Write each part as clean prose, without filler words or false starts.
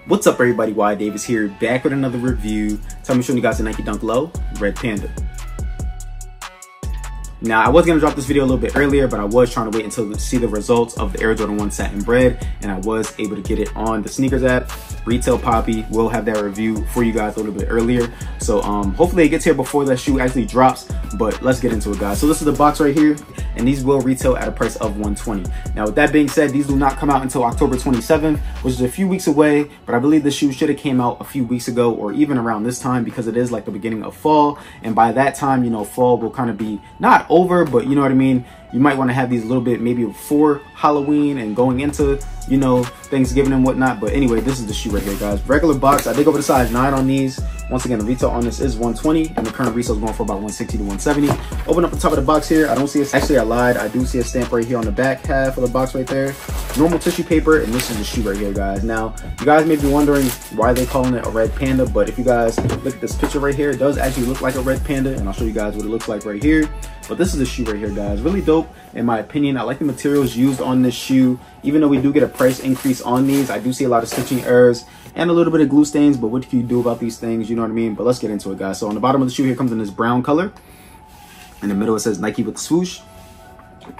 What's up everybody, whydavis here, back with another review. So I'm showing you guys the Nike Dunk Low Red Panda. Now I was going to drop this video a little bit earlier, but I was trying to wait until to see the results of the Air Jordan 1 Satin Bread, and I was able to get it on the sneakers app. Retail Poppy will have that review for you guys a little bit earlier. So hopefully it gets here before that shoe actually drops, but let's get into it, guys. So this is the box right here, and these will retail at a price of $120. Now with that being said, these do not come out until October 27th, which is a few weeks away, but I believe the shoe should have came out a few weeks ago or even around this time, because it is like the beginning of fall, and by that time, you know, fall will kind of be not over, but you know what I mean, you might want to have these a little bit maybe before Halloween and going into, you know, Thanksgiving and whatnot. But anyway, this is the shoe right here, guys. Regular box. I did go with a size 9 on these. Once again, the retail on this is $120, and the current resale is going for about $160 to $170. Open up the top of the box here. I don't see it. Actually, I lied. I do see a stamp right here on the back half of the box right there. Normal tissue paper, and this is the shoe right here, guys. Now, you guys may be wondering why they're calling it a red panda, but if you guys look at this picture right here, it does actually look like a red panda, and I'll show you guys what it looks like right here. But this is the shoe right here, guys. Really dope, in my opinion. I like the materials used on this shoe. Even though we do get a price increase on these, I do see a lot of stitching errors and a little bit of glue stains, but what can you do about these things? You know what I mean? But let's get into it, guys. So on the bottom of the shoe here comes in this brown color. In the middle, it says Nike with the swoosh.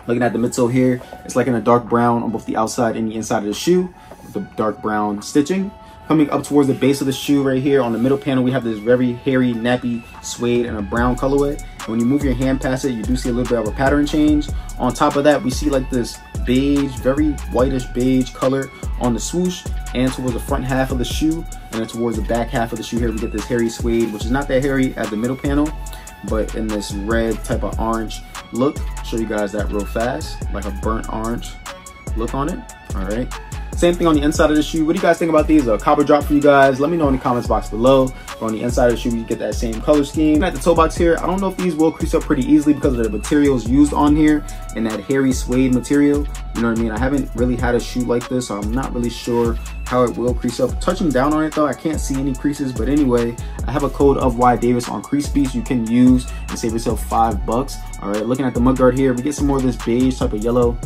Looking at the midsole here, it's like in a dark brown on both the outside and the inside of the shoe with the dark brown stitching. Coming up towards the base of the shoe right here on the middle panel, we have this very hairy, nappy suede and a brown colorway. And when you move your hand past it, you do see a little bit of a pattern change. On top of that, we see like this beige, very whitish beige color on the swoosh and towards the front half of the shoe. And then towards the back half of the shoe here, we get this hairy suede, which is not that hairy as the middle panel, but in this red type of orange look. I'll show you guys that real fast, like a burnt orange look on it. All right. Same thing on the inside of the shoe. What do you guys think about these? A copper drop for you guys. Let me know in the comments box below. But on the inside of the shoe, you get that same color scheme. At the toe box here, I don't know if these will crease up pretty easily because of the materials used on here and that hairy suede material. You know what I mean? I haven't really had a shoe like this, so I'm not really sure how it will crease up. Touching down on it though, I can't see any creases. But anyway, I have a code of whydavis on Crease Beats you can use and save yourself $5. All right, looking at the mudguard here, we get some more of this beige type of yellow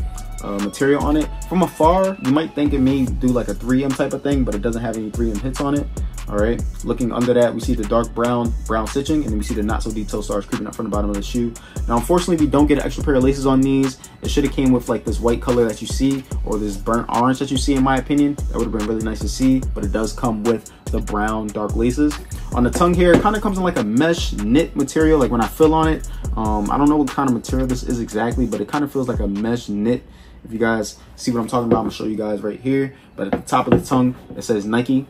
material on it. From afar, you might think it may do like a 3M type of thing, but it doesn't have any 3M hits on it. All right, looking under that, we see the dark brown stitching, and then we see the not so deep toe stars creeping up from the bottom of the shoe. Now unfortunately, we don't get an extra pair of laces on these. It should have came with like this white color that you see, or this burnt orange that you see, in my opinion. That would have been really nice to see, but it does come with the brown dark laces. On the tongue here, it kind of comes in like a mesh knit material. Like when I feel on it, I don't know what kind of material this is exactly, but it kind of feels like a mesh knit. If you guys see what I'm talking about, I'm gonna show you guys right here. But at the top of the tongue, it says Nike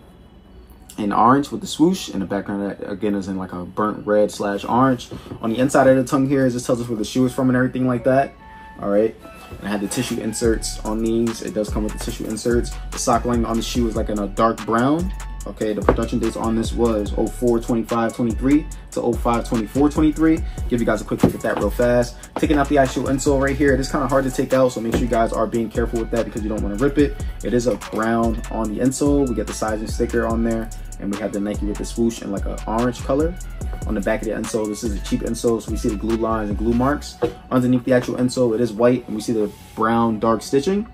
in orange with the swoosh, and the background of that again is in like a burnt red / orange. On the inside of the tongue here, it just tells us where the shoe is from and everything like that. All right, and I had the tissue inserts on these. It does come with the tissue inserts. The sock lining on the shoe is like in a dark brown. Okay, the production dates on this was 04/25/23 to 05/24/23. Give you guys a quick look at that real fast. Taking out the actual insole right here, it is kind of hard to take out, so make sure you guys are being careful with that because you don't want to rip it. It is a brown on the insole. We get the sizing sticker on there, and we have the Nike with the swoosh in like an orange color. On the back of the insole, this is a cheap insole, so we see the glue lines and glue marks. Underneath the actual insole, it is white, and we see the brown dark stitching.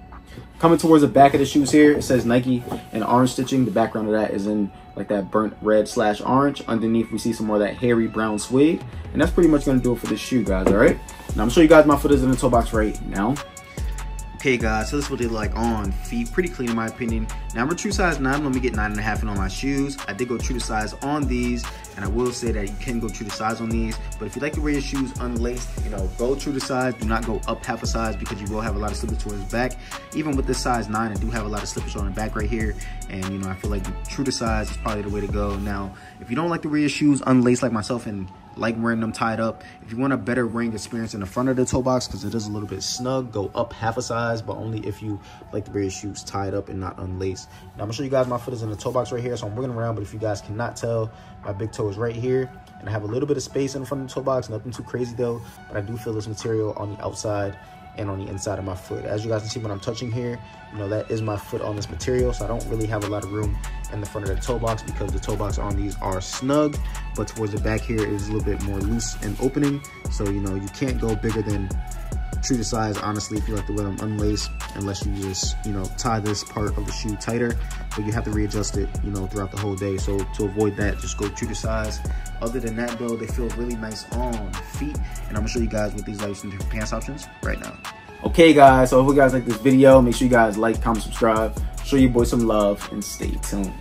Coming towards the back of the shoes here, it says Nike and orange stitching. The background of that is in like that burnt red / orange. Underneath, we see some more of that hairy brown suede. And that's pretty much gonna do it for this shoe, guys, all right? Now, I'm gonna show you guys my foot is in the toe box right now. Okay, guys, so this is what they look like on feet. Pretty clean in my opinion. Now, I'm a true size 9. Let me get 9.5 in on my shoes. I did go true to size on these, and I will say that you can go true to size on these. But if you like to wear your shoes unlaced, you know, go true to size. Do not go up half a size because you will have a lot of slippage towards the back. Even with this size 9, I do have a lot of slippage on the back right here. And, you know, I feel like true to size is probably the way to go. Now, if you don't like to wear your shoes unlaced like myself and like wearing them tied up, if you want a better wearing experience in the front of the toe box because it is a little bit snug, go up half a size, but only if you like to wear your shoes tied up and not unlaced. Now I'm gonna show you guys my foot is in the toe box right here, so I'm wiggling around, but if you guys cannot tell, my big toe is right here, and I have a little bit of space in front of the toe box, nothing too crazy though, but I do feel this material on the outside and on the inside of my foot. As you guys can see when I'm touching here, you know, that is my foot on this material, so I don't really have a lot of room in the front of the toe box because the toe box on these are snug, but towards the back here is a little bit more loose and opening. So, you know, you can't go bigger than true to size, honestly, if you like to wear them unlaced, unless you just, you know, tie this part of the shoe tighter, but you have to readjust it, you know, throughout the whole day. So to avoid that, just go true to size. Other than that though, they feel really nice on feet, and I'm gonna show you guys what these are, some different pants options right now. Okay guys, so I hope you guys like this video. Make sure you guys like, comment, subscribe, show your boy some love, and stay tuned.